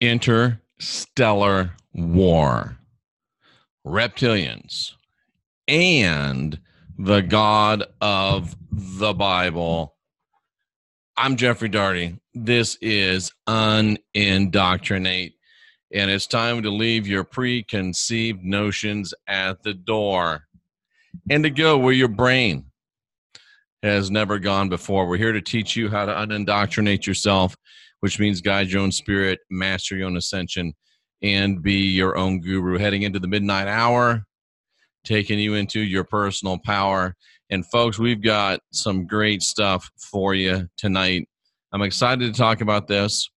Interstellar War, Reptilians, and the God of the Bible. I'm Jeffrey Daugherty. This is Unindoctrinate, and it's time to leave your preconceived notions at the door and to go where your brain has never gone before. We're here to teach you how to unindoctrinate yourself, which means guide your own spirit, master your own ascension, and be your own guru. Heading into the midnight hour, taking you into your personal power. And folks, we've got some great stuff for you tonight. I'm excited to talk about this.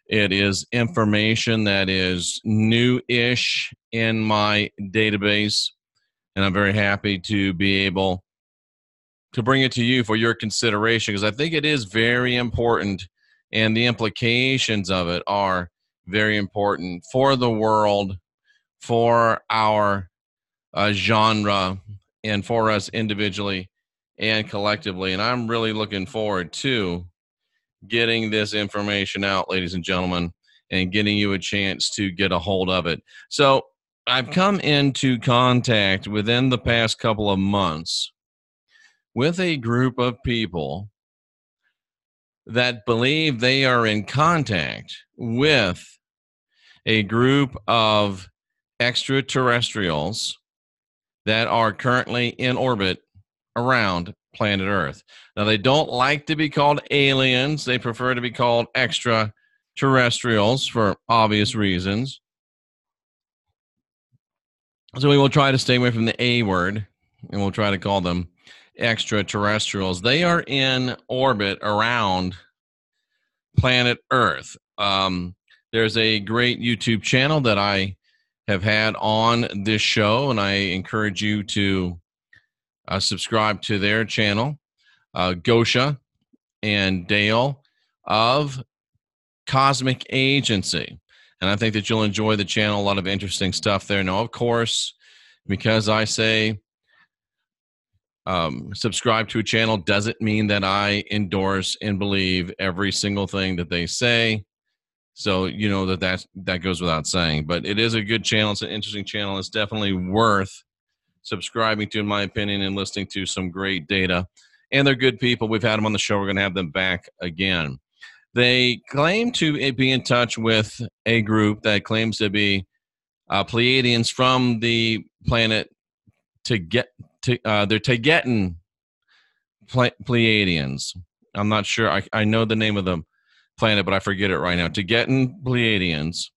It is information that is new-ish in my database, and I'm very happy to be able to bring it to you for your consideration, because I think it is very important, and the implications of it are very important for the world, for our genre, and for us individually and collectively. And I'm really looking forward to getting this information out, ladies and gentlemen, and getting you a chance to get a hold of it. So I've come into contact within the past couple of months with a group of people that believe they are in contact with a group of extraterrestrials that are currently in orbit around planet Earth. Now, they don't like to be called aliens. They prefer to be called extraterrestrials for obvious reasons. So we will try to stay away from the A word, and we'll try to call them extraterrestrials. They are in orbit around planet Earth. There's a great YouTube channel that I have had on this show, and I encourage you to subscribe to their channel, Gosha and Dale of Cosmic Agency. And I think that you'll enjoy the channel. A lot of interesting stuff there. Now, of course, because I say subscribe to a channel doesn't mean that I endorse and believe every single thing that they say. So you know that goes without saying. But it is a good channel. It's an interesting channel. It's definitely worth subscribing to, in my opinion, and listening to some great data. And they're good people. We've had them on the show. We're going to have them back again. They claim to be in touch with a group that claims to be Pleiadians from the planet they're Tagetan Pleiadians. I'm not sure. I know the name of the planet, but I forget it right now. Tagetan Pleiadians.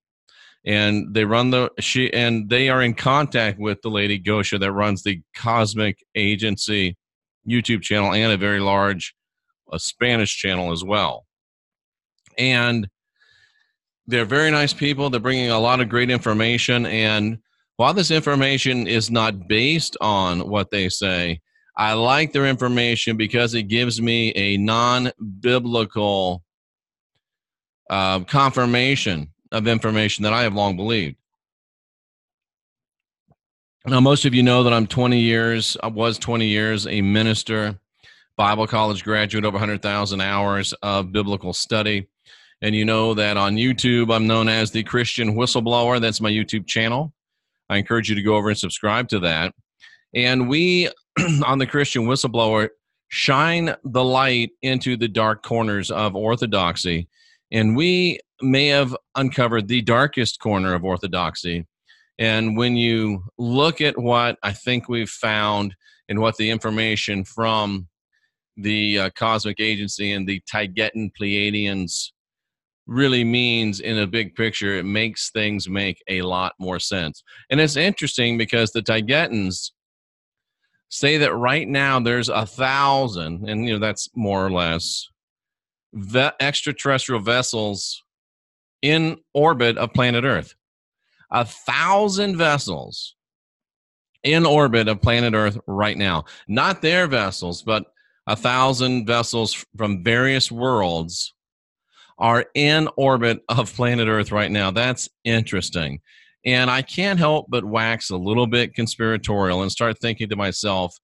And they are in contact with the lady Gosha that runs the Cosmic Agency YouTube channel and a very large Spanish channel as well. And they're very nice people. They're bringing a lot of great information. And while this information is not based on what they say, I like their information because it gives me a non-biblical confirmation of information that I have long believed. Now, most of you know that I was 20 years a minister, Bible college graduate, over 100,000 hours of biblical study. And you know that on YouTube, I'm known as the Christian Whistleblower. That's my YouTube channel. I encourage you to go over and subscribe to that. And we, on the Christian Whistleblower, shine the light into the dark corners of orthodoxy. And we may have uncovered the darkest corner of orthodoxy. And when you look at what I think we've found and what the information from the Cosmic Agency and the Tagetan Pleiadians really means in a big picture, it makes things make a lot more sense. And it's interesting because the Tagetans say that right now there's 1,000, and that's more or less, extraterrestrial vessels in orbit of planet Earth. 1,000 vessels in orbit of planet Earth right now. Not their vessels, but 1,000 vessels from various worlds are in orbit of planet Earth right now. That's interesting. And I can't help but wax a little bit conspiratorial and start thinking to myself,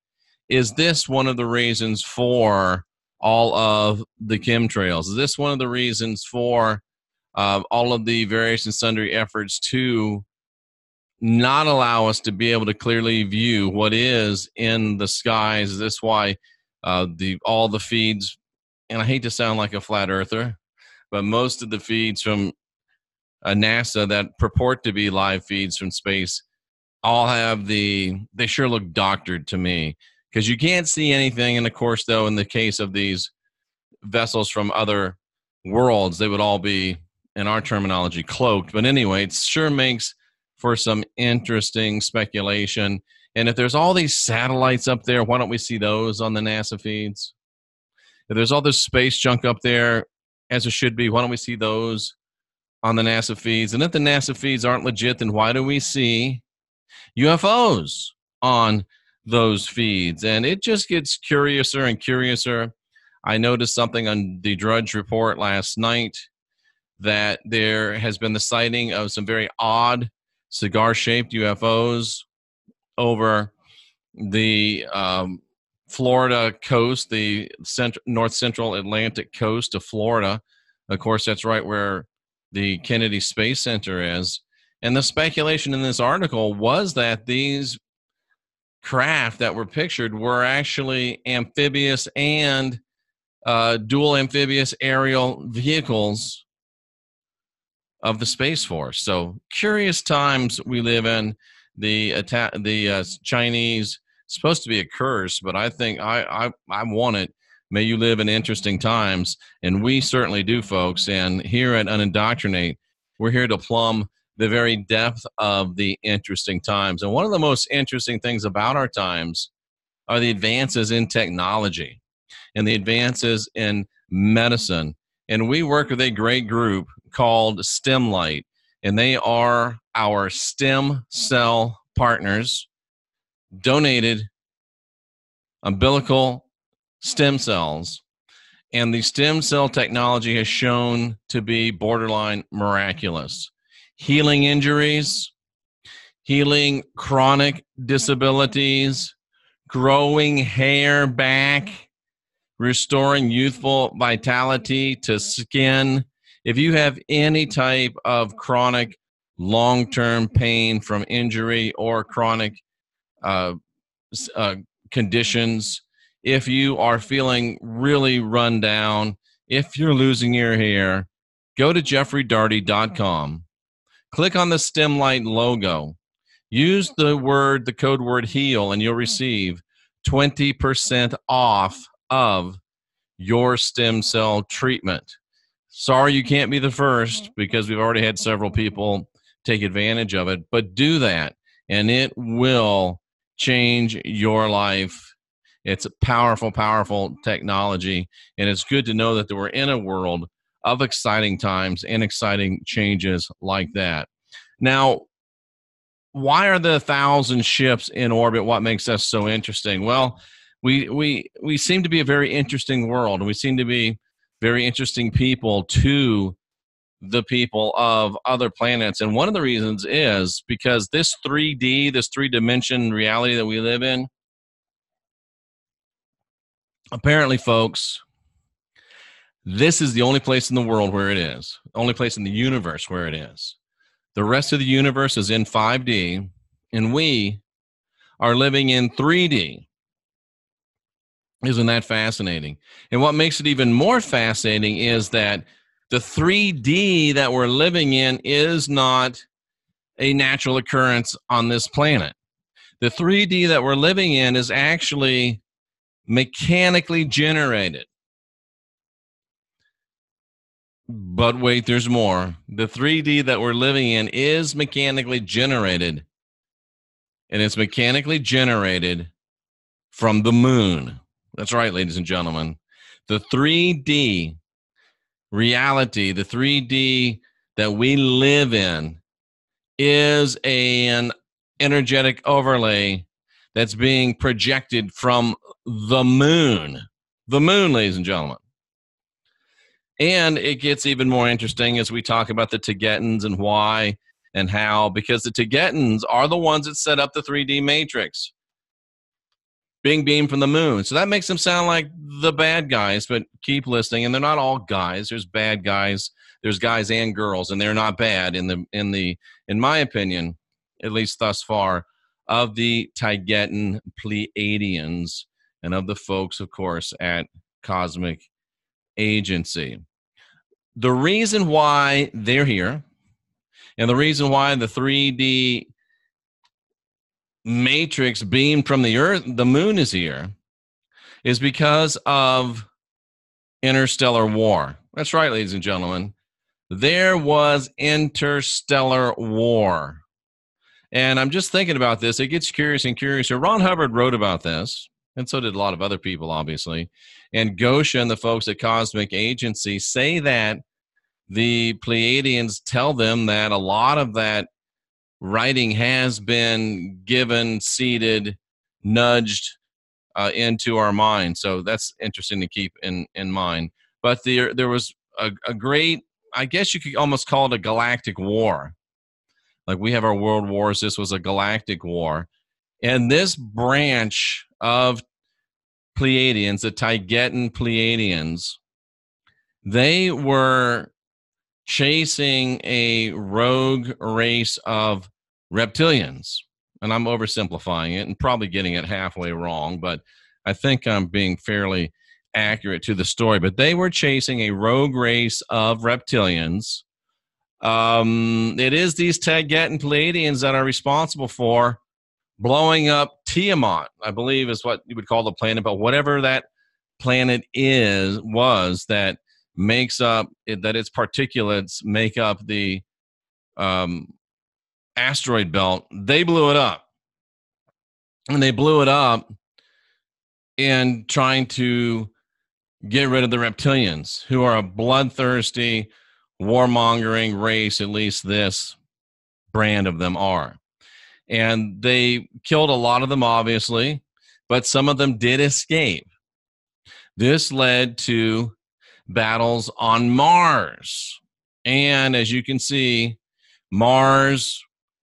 is this one of the reasons for all of the chemtrails? Is this one of the reasons for all of the various and sundry efforts to not allow us to be able to clearly view what is in the skies. This is why all the feeds, and I hate to sound like a flat earther, but most of the feeds from NASA that purport to be live feeds from space all have they sure look doctored to me, because you can't see anything. And of course, though, in the case of these vessels from other worlds, they would all be, in our terminology, cloaked. But anyway, it sure makes for some interesting speculation. And if there's all these satellites up there, why don't we see those on the NASA feeds? If there's all this space junk up there, as it should be, why don't we see those on the NASA feeds? And if the NASA feeds aren't legit, then why do we see UFOs on those feeds? And it just gets curiouser and curiouser. I noticed something on the Drudge Report last night, that there has been the sighting of some very odd cigar-shaped UFOs over the Florida coast, the north central Atlantic coast of Florida. Of course, that's right where the Kennedy Space Center is. And the speculation in this article was that these craft that were pictured were actually amphibious and dual amphibious aerial vehicles of the Space Force. So curious times we live in. The Chinese, supposed to be a curse, but I think I want it. May you live in interesting times, and we certainly do, folks. And here at Unindoctrinate, we're here to plumb the very depth of the interesting times. And one of the most interesting things about our times are the advances in technology and the advances in medicine. And we work with a great group called StemLight, and they are our stem cell partners, donated umbilical stem cells. And the stem cell technology has shown to be borderline miraculous. Healing injuries, healing chronic disabilities, growing hair back, restoring youthful vitality to skin. If you have any type of chronic long-term pain from injury or chronic conditions, if you are feeling really run down, if you're losing your hair, go to jeffreydaugherty.com. Click on the StemLight logo. Use the code word HEAL, and you'll receive 20% off of your stem cell treatment. Sorry you can't be the first, because we've already had several people take advantage of it, but do that, and it will change your life. It's a powerful, powerful technology, and it's good to know that we're in a world of exciting times and exciting changes like that. Now, why are the 1,000 ships in orbit? What makes us so interesting? Well, we seem to be a very interesting world, and we seem to be very interesting people to the people of other planets. And one of the reasons is because this 3D, this three-dimension reality that we live in, apparently, folks, this is the only place in the world where it is, only place in the universe where it is. The rest of the universe is in 5D, and we are living in 3D. Isn't that fascinating? And what makes it even more fascinating is that the 3D that we're living in is not a natural occurrence on this planet. The 3D that we're living in is actually mechanically generated. But wait, there's more. The 3D that we're living in is mechanically generated, and it's mechanically generated from the moon. That's right, ladies and gentlemen. The 3D reality, the 3D that we live in, is an energetic overlay that's being projected from the moon. The moon, ladies and gentlemen. And it gets even more interesting as we talk about the Tibetans and why and how, because the Tibetans are the ones that set up the 3D matrix. being beamed from the moon. So that makes them sound like the bad guys, but keep listening. And they're not all guys. There's bad guys. There's guys and girls, and they're not bad in my opinion, at least thus far, of the Taygetan Pleiadians and of the folks, of course, at Cosmic Agency. The reason why they're here and the reason why the 3D matrix beamed from the earth, the moon is here, is because of interstellar war. That's right, ladies and gentlemen. There was interstellar war. And I'm just thinking about this. It gets curious and curiouser. Ron Hubbard wrote about this, and so did a lot of other people, obviously. And Gosha and the folks at Cosmic Agency say that the Pleiadians tell them that a lot of that writing has been given, seeded, nudged into our mind. So that's interesting to keep in mind. But there was a great, I guess you could almost call it a galactic war. Like we have our world wars, this was a galactic war. And this branch of Pleiadians, the Taygetan Pleiadians, they were chasing a rogue race of reptilians. And I'm oversimplifying it and probably getting it halfway wrong, but I think I'm being fairly accurate to the story. But they were chasing a rogue race of reptilians. It is these Taygetan Pleiadians that are responsible for blowing up Tiamat, I believe is what you would call the planet, but whatever that planet was that makes up that its particulates make up the asteroid belt. They blew it up, and they blew it up in trying to get rid of the reptilians, who are a bloodthirsty, warmongering race. At least this brand of them are, and they killed a lot of them, obviously, but some of them did escape. This led to battles on Mars. And as you can see, Mars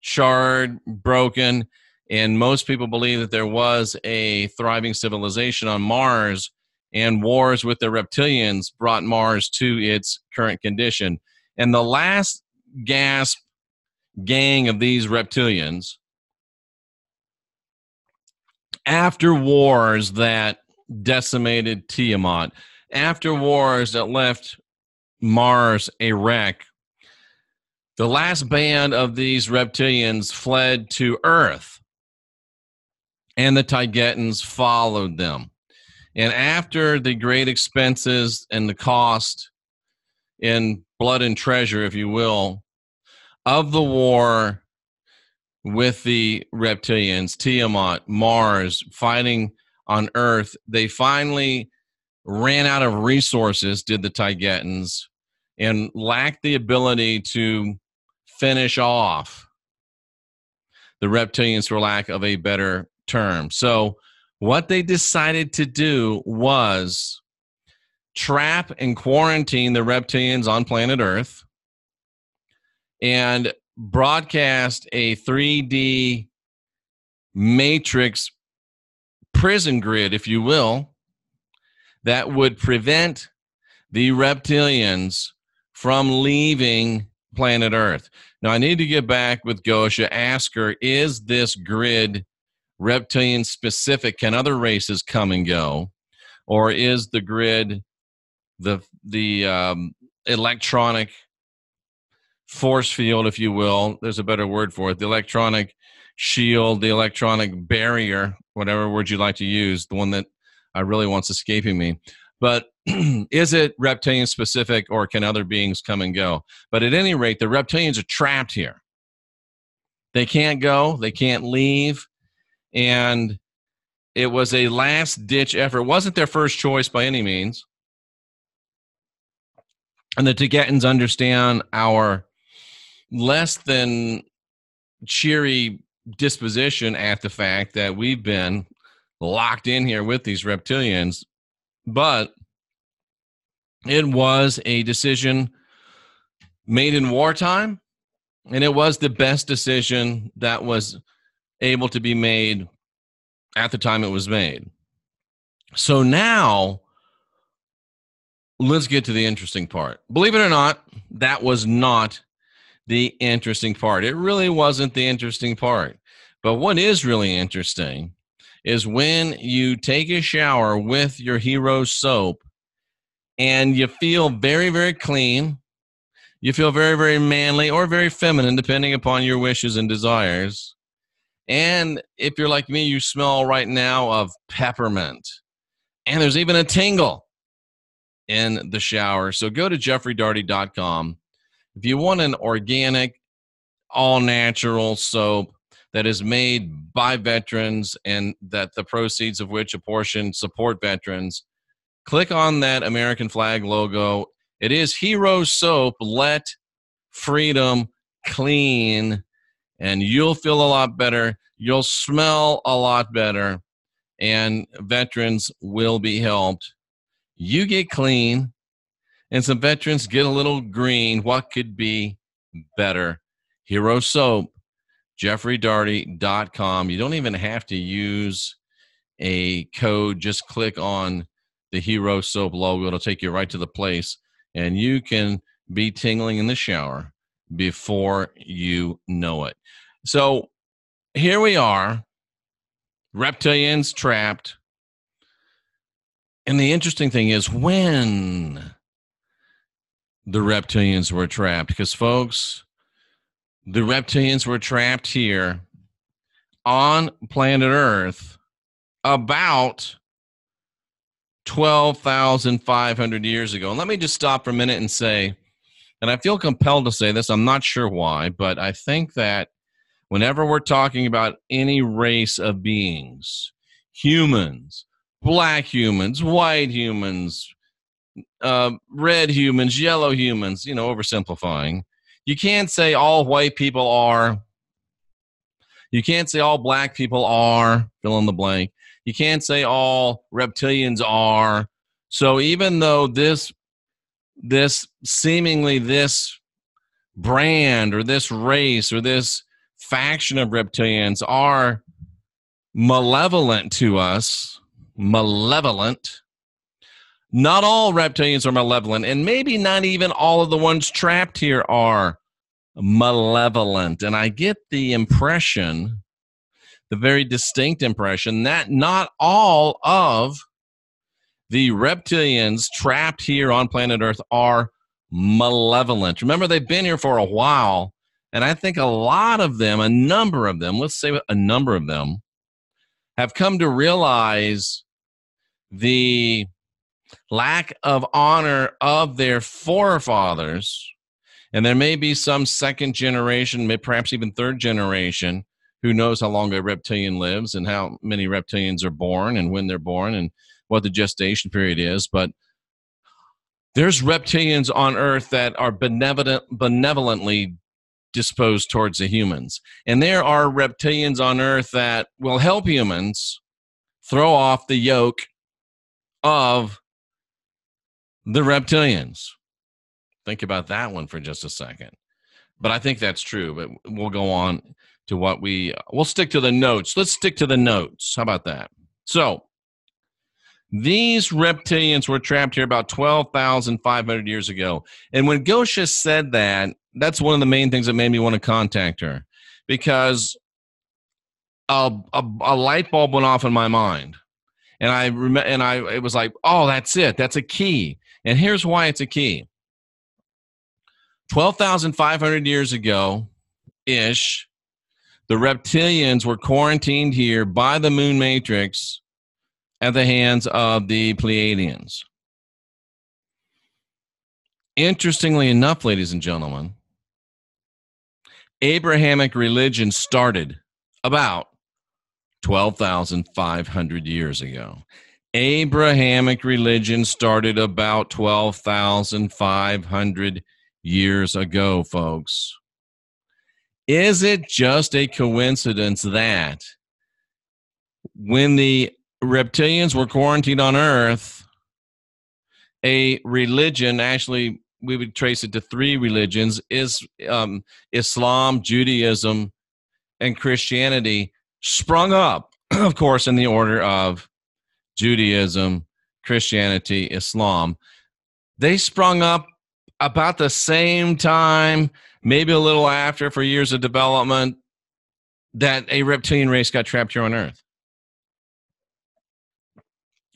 charred, broken, and most people believe that there was a thriving civilization on Mars, and wars with the reptilians brought Mars to its current condition. And the last gasp gang of these reptilians, after wars that decimated Tiamat, after wars that left Mars a wreck, the last band of these reptilians fled to Earth, and the Taygetans followed them. And after the great expenses and the cost in blood and treasure, if you will, of the war with the reptilians, Tiamat, Mars, fighting on Earth, they finally ran out of resources, did the Taygetans, and lacked the ability to finish off the reptilians, for lack of a better term. So what they decided to do was trap and quarantine the reptilians on planet Earth and broadcast a 3D matrix prison grid, if you will, that would prevent the reptilians from leaving planet Earth. Now, I need to get back with Gosha, ask her, is this grid reptilian specific? Can other races come and go? Or is the grid the electronic force field, if you will? There's a better word for it. The electronic shield, the electronic barrier, whatever word you like to use, the one that I really want's escaping me. But is it reptilian specific, or can other beings come and go? But at any rate, the reptilians are trapped here. They can't go. They can't leave. And it was a last-ditch effort. It wasn't their first choice by any means. And the Taygetans understand our less than cheery disposition at the fact that we've been locked in here with these reptilians. But it was a decision made in wartime, and it was the best decision that was able to be made at the time it was made. So now, let's get to the interesting part. Believe it or not, that was not the interesting part. It really wasn't the interesting part. But what is really interesting is when you take a shower with your hero soap and you feel very, very clean, you feel very, very manly or very feminine, depending upon your wishes and desires. And if you're like me, you smell right now of peppermint. And there's even a tingle in the shower. So go to jeffreydaugherty.com. If you want an organic, all-natural soap that is made by veterans and that the proceeds of which a portion support veterans, click on that American flag logo. It is Hero Soap. Let freedom clean, and you'll feel a lot better. You'll smell a lot better, and veterans will be helped. You get clean, and some veterans get a little green. What could be better? Hero Soap, jeffreydaugherty.com. You don't even have to use a code. Just click on the Hero Soap logo. It'll take you right to the place, and you can be tingling in the shower before you know it. So here we are, reptilians trapped. And the interesting thing is when the reptilians were trapped, because folks, the reptilians were trapped here on planet Earth about 12,500 years ago. And let me just stop for a minute and say, and I feel compelled to say this, I'm not sure why, but I think that whenever we're talking about any race of beings, humans, black humans, white humans, red humans, yellow humans, oversimplifying, you can't say all white people are. You can't say all black people are, fill in the blank. You can't say all reptilians are. So even though this brand or this race or this faction of reptilians are malevolent to us, not all reptilians are malevolent, and maybe not even all of the ones trapped here are malevolent. And I get the impression, the very distinct impression, that not all of the reptilians trapped here on planet Earth are malevolent. Remember, they've been here for a while, and I think a lot of them, a number of them, let's say a number of them, have come to realize the lack of honor of their forefathers. And there may be some second generation, maybe perhaps even third generation, who knows how long a reptilian lives and how many reptilians are born and when they're born and what the gestation period is. But there's reptilians on Earth that are benevolently disposed towards the humans. And there are reptilians on Earth that will help humans throw off the yoke of the reptilians. Think about that one for just a second. But I think that's true. But we'll go on to we'll stick to the notes. Let's stick to the notes. How about that? So these reptilians were trapped here about 12,500 years ago. And when Gosha said that, that's one of the main things that made me want to contact her, because a light bulb went off in my mind. And it was like, oh, that's it. That's a key. And here's why it's a key. 12,500 years ago-ish, the reptilians were quarantined here by the moon matrix at the hands of the Pleiadians. Interestingly enough, ladies and gentlemen, Abrahamic religion started about 12,500 years ago. Abrahamic religion started about 12,500 years ago, folks. Is it just a coincidence that when the reptilians were quarantined on Earth, a religion, actually we would trace it to three religions, Islam, Judaism, and Christianity, sprung up of course, in the order of Judaism, Christianity, Islam. They sprung up about the same time, maybe a little after, for years of development, that a reptilian race got trapped here on Earth.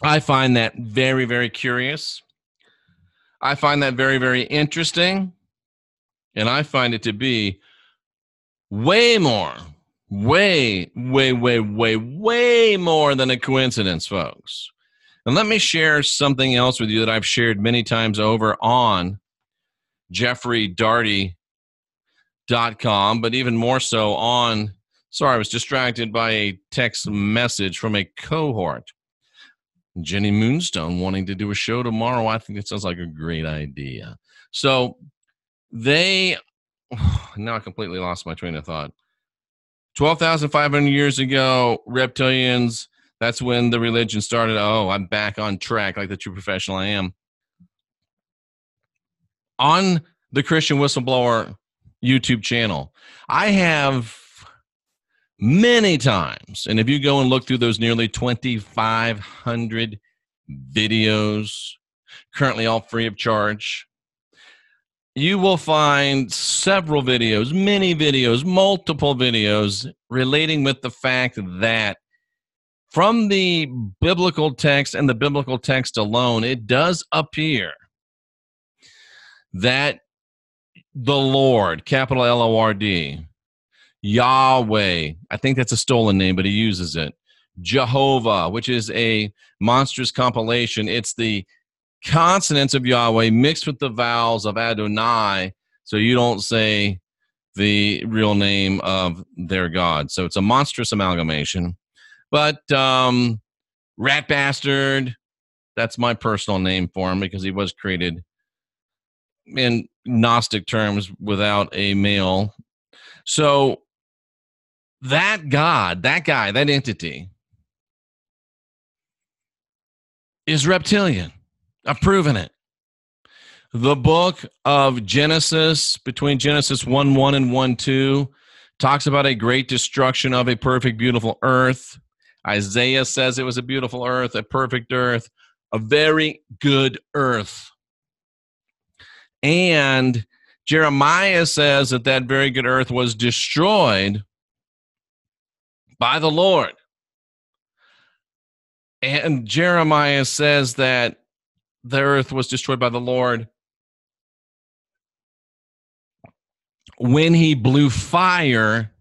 I find that very, very curious. I find that very, very interesting. And I find it to be way more, way more than a coincidence, folks. And let me share something else with you that I've shared many times over on JeffreyDaugherty.com, but even more so on, sorry, I was distracted by a text message from a cohort. Jenny Moonstone wanting to do a show tomorrow. I think it sounds like a great idea. So now I completely lost my train of thought. 12,500 years ago, reptilians, that's when the religion started. Oh, I'm back on track like the true professional I am. On the Christian Whistleblower YouTube channel, I have many times, and if you go and look through those nearly 2,500 videos, currently all free of charge, you will find several videos, many videos, multiple videos relating with the fact that from the biblical text and the biblical text alone, it does appear that the Lord, capital Lord, Yahweh, I think that's a stolen name, but he uses it. Jehovah, which is a monstrous compilation. It's the consonants of Yahweh mixed with the vowels of Adonai, so you don't say the real name of their God. So it's a monstrous amalgamation. But Rat Bastard, that's my personal name for him because he was created in Gnostic terms without a male. So that God, that guy, that entity is reptilian. I've proven it. The book of Genesis, between Genesis 1:1 and 1:2, talks about a great destruction of a perfect, beautiful earth. Isaiah says it was a beautiful earth, a perfect earth, a very good earth. And Jeremiah says that that very good earth was destroyed by the Lord. And Jeremiah says that the earth was destroyed by the Lord when he blew fire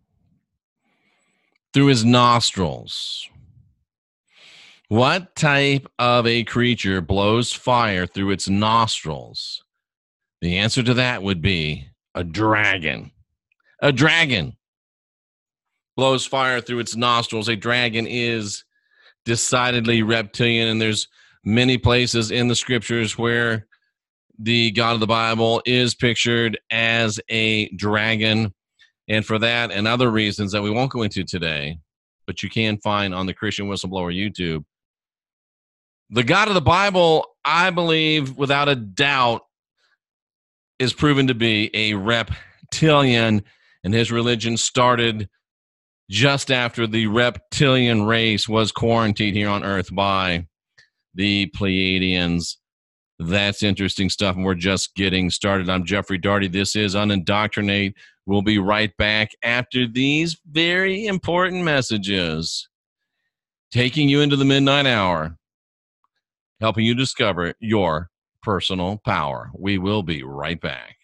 through his nostrils. What type of a creature blows fire through its nostrils? The answer to that would be a dragon. A dragon blows fire through its nostrils. A dragon is decidedly reptilian, and there's many places in the scriptures where the God of the Bible is pictured as a dragon. And for that and other reasons that we won't go into today, but you can find on the Christian Whistleblower YouTube, the God of the Bible, I believe, without a doubt, is proven to be a reptilian, and his religion started just after the reptilian race was quarantined here on Earth by the Pleiadians. That's interesting stuff, and we're just getting started. I'm Jeffrey Daugherty. This is Unindoctrinate. We'll be right back after these very important messages, taking you into the midnight hour, helping you discover your personal power. We will be right back.